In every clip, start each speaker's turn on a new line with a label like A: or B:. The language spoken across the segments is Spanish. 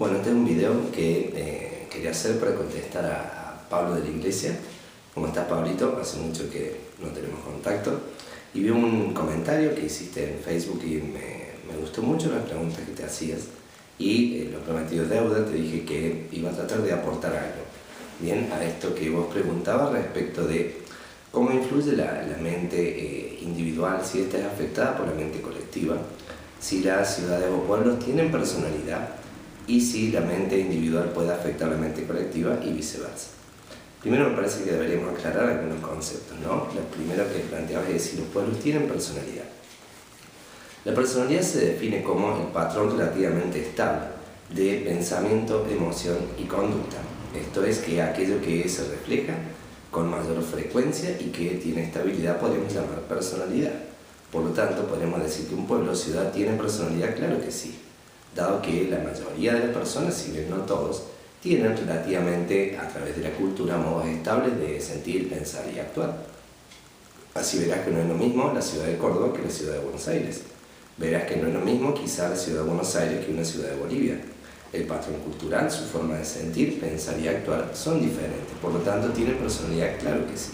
A: Bueno, este es un video que quería hacer para contestar a Pablo de la Iglesia. ¿Cómo estás, Pablito? Hace mucho que no tenemos contacto. Y vi un comentario que hiciste en Facebook y me gustó mucho las preguntas que te hacías. Y lo prometido es deuda, te dije que iba a tratar de aportar algo. Bien, a esto que vos preguntabas respecto de cómo influye la mente individual, si esta es afectada por la mente colectiva, si las ciudades o pueblos tienen personalidad y si la mente individual puede afectar la mente colectiva y viceversa. Primero me parece que deberíamos aclarar algunos conceptos, ¿no? Lo primero que planteabas es si los pueblos tienen personalidad. La personalidad se define como el patrón relativamente estable de pensamiento, emoción y conducta. Esto es que aquello que se refleja con mayor frecuencia y que tiene estabilidad podemos llamar personalidad. Por lo tanto, podemos decir que un pueblo o ciudad tiene personalidad, claro que sí, dado que la mayoría de las personas, si bien no todos, tienen relativamente, a través de la cultura, modos estables de sentir, pensar y actuar. Así verás que no es lo mismo la ciudad de Córdoba que la ciudad de Buenos Aires. Verás que no es lo mismo quizá la ciudad de Buenos Aires que una ciudad de Bolivia. El patrón cultural, su forma de sentir, pensar y actuar son diferentes, por lo tanto tienen personalidad, claro que sí.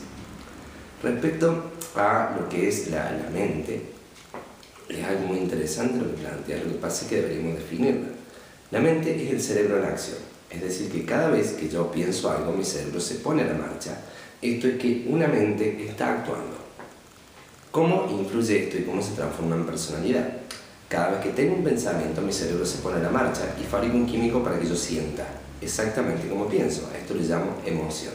A: Respecto a lo que es la mente, es algo muy interesante lo que planteas, lo que pasa es que deberíamos definirla. La mente es el cerebro en acción, es decir, que cada vez que yo pienso algo, mi cerebro se pone a la marcha. Esto es que una mente está actuando. ¿Cómo influye esto y cómo se transforma en personalidad? Cada vez que tengo un pensamiento, mi cerebro se pone a la marcha y fabrica un químico para que yo sienta exactamente como pienso. A esto le llamo emoción.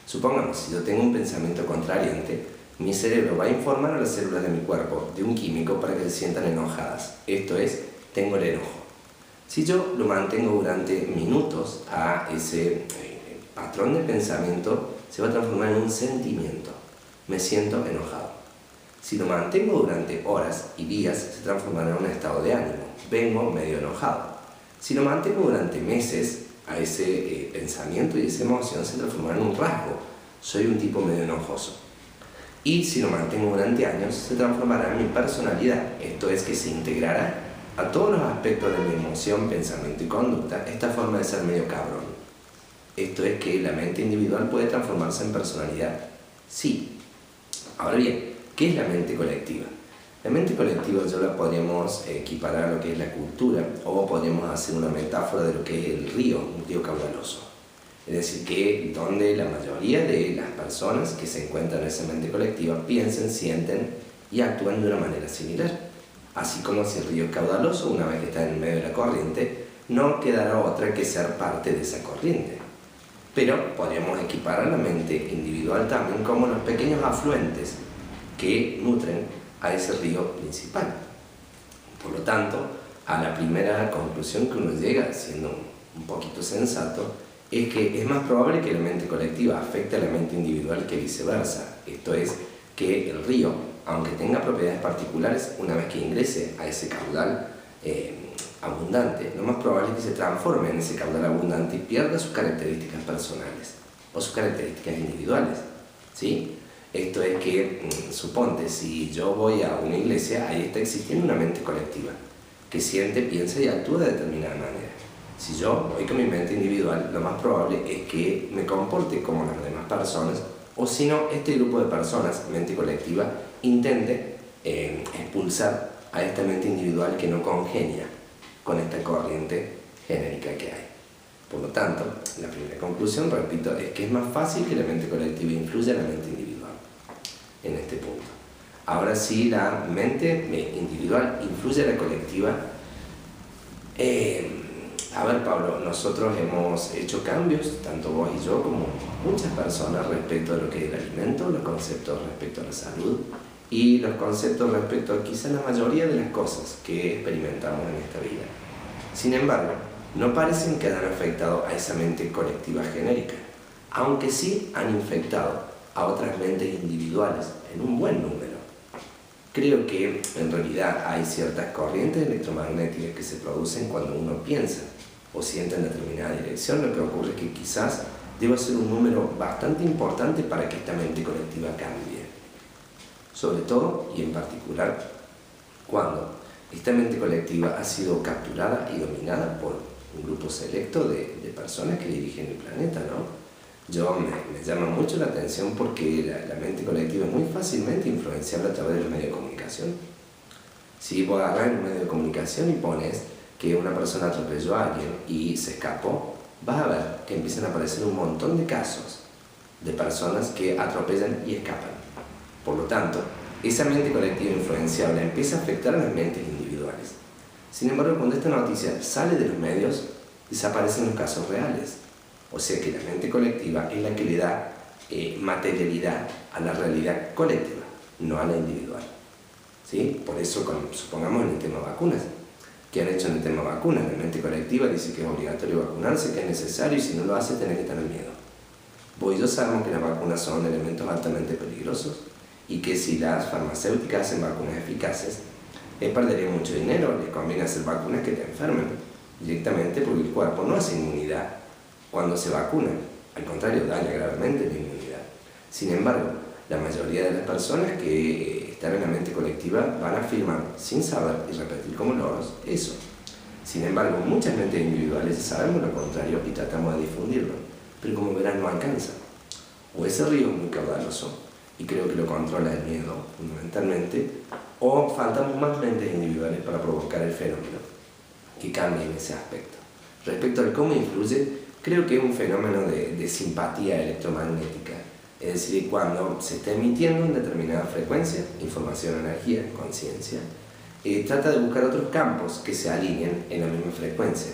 A: Supongamos, si yo tengo un pensamiento contrariante, mi cerebro va a informar a las células de mi cuerpo de un químico para que se sientan enojadas. Esto es, tengo el enojo. Si yo lo mantengo durante minutos a ese patrón de pensamiento, se va a transformar en un sentimiento. Me siento enojado. Si lo mantengo durante horas y días, se transformará en un estado de ánimo. Vengo medio enojado. Si lo mantengo durante meses, a ese pensamiento y esa emoción se transformará en un rasgo. Soy un tipo medio enojoso. Y si lo mantengo durante años, se transformará en mi personalidad. Esto es que se integrará a todos los aspectos de mi emoción, pensamiento y conducta esta forma de ser medio cabrón. Esto es que la mente individual puede transformarse en personalidad. Sí. Ahora bien, ¿qué es la mente colectiva? La mente colectiva yo la podríamos equiparar a lo que es la cultura, o podríamos hacer una metáfora de lo que es el río, un río caudaloso. Es decir, que donde la mayoría de las personas que se encuentran en esa mente colectiva piensen, sienten y actúan de una manera similar. Así como si el río es caudaloso, una vez que está en medio de la corriente, no quedará otra que ser parte de esa corriente. Pero podríamos equiparar la mente individual también como los pequeños afluentes que nutren a ese río principal. Por lo tanto, a la primera conclusión que uno llega, siendo un poquito sensato, es que es más probable que la mente colectiva afecte a la mente individual que viceversa. Esto es, que el río, aunque tenga propiedades particulares, una vez que ingrese a ese caudal abundante, lo más probable es que se transforme en ese caudal abundante y pierda sus características personales o sus características individuales, ¿sí? Esto es que, suponte, si yo voy a una iglesia, ahí está existiendo una mente colectiva que siente, piensa y actúa de determinada manera. Si yo voy con mi mente individual, lo más probable es que me comporte como las demás personas, o si no, este grupo de personas, mente colectiva, intente expulsar a esta mente individual que no congenia con esta corriente genérica que hay. Por lo tanto, la primera conclusión, repito, es que es más fácil que la mente colectiva influya en la mente individual en este punto. Ahora, si la mente individual influye en la colectiva, a ver, Pablo, nosotros hemos hecho cambios, tanto vos y yo como muchas personas, respecto a lo que es el alimento, los conceptos respecto a la salud y los conceptos respecto a quizá la mayoría de las cosas que experimentamos en esta vida. Sin embargo, no parecen que hayan afectado a esa mente colectiva genérica, aunque sí han infectado a otras mentes individuales en un buen número. Creo que en realidad hay ciertas corrientes electromagnéticas que se producen cuando uno piensa o siente en determinada dirección. Lo que ocurre es que quizás deba ser un número bastante importante para que esta mente colectiva cambie. Sobre todo y en particular cuando esta mente colectiva ha sido capturada y dominada por un grupo selecto de personas que dirigen el planeta, ¿no? Me llama mucho la atención porque la mente colectiva es muy fácilmente influenciable a través de los medios de comunicación. Si vos agarrás en un medio de comunicación y pones que una persona atropelló a alguien y se escapó, vas a ver que empiezan a aparecer un montón de casos de personas que atropellan y escapan. Por lo tanto, esa mente colectiva influenciable empieza a afectar a las mentes individuales. Sin embargo, cuando esta noticia sale de los medios, desaparecen los casos reales. O sea que la mente colectiva es la que le da materialidad a la realidad colectiva, no a la individual. ¿Sí? Por eso, supongamos en el tema vacunas. ¿Qué han hecho en el tema vacunas? La mente colectiva dice que es obligatorio vacunarse, que es necesario y si no lo hace tenés que tener miedo. Vos y yo sabemos que las vacunas son elementos altamente peligrosos y que si las farmacéuticas hacen vacunas eficaces, perderían mucho dinero, les conviene hacer vacunas que te enfermen directamente porque el cuerpo no hace inmunidad cuando se vacuna, al contrario, daña gravemente la inmunidad. Sin embargo, la mayoría de las personas que están en la mente colectiva van a afirmar, sin saber y repetir como loros, eso. Sin embargo, muchas mentes individuales sabemos lo contrario y tratamos de difundirlo, pero como verán no alcanza. O ese río es muy caudaloso y creo que lo controla el miedo, fundamentalmente, o faltamos más mentes individuales para provocar el fenómeno que cambie en ese aspecto. Respecto al cómo influye, creo que es un fenómeno de simpatía electromagnética, es decir, cuando se está emitiendo en determinada frecuencia, información, energía, conciencia, trata de buscar otros campos que se alineen en la misma frecuencia.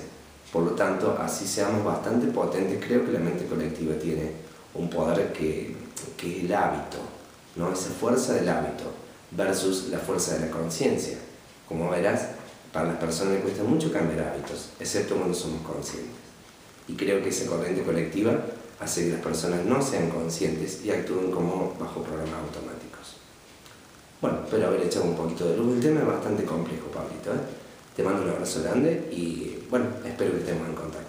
A: Por lo tanto, así seamos bastante potentes, creo que la mente colectiva tiene un poder que es el hábito, ¿no? Esa fuerza del hábito versus la fuerza de la conciencia. Como verás, para las personas les cuesta mucho cambiar hábitos, excepto cuando somos conscientes. Y creo que esa corriente colectiva hace que las personas no sean conscientes y actúen como bajo programas automáticos. Bueno, espero haber echado un poquito de luz. El tema es bastante complejo, Pablito, ¿eh? Te mando un abrazo grande y, bueno, espero que estemos en contacto.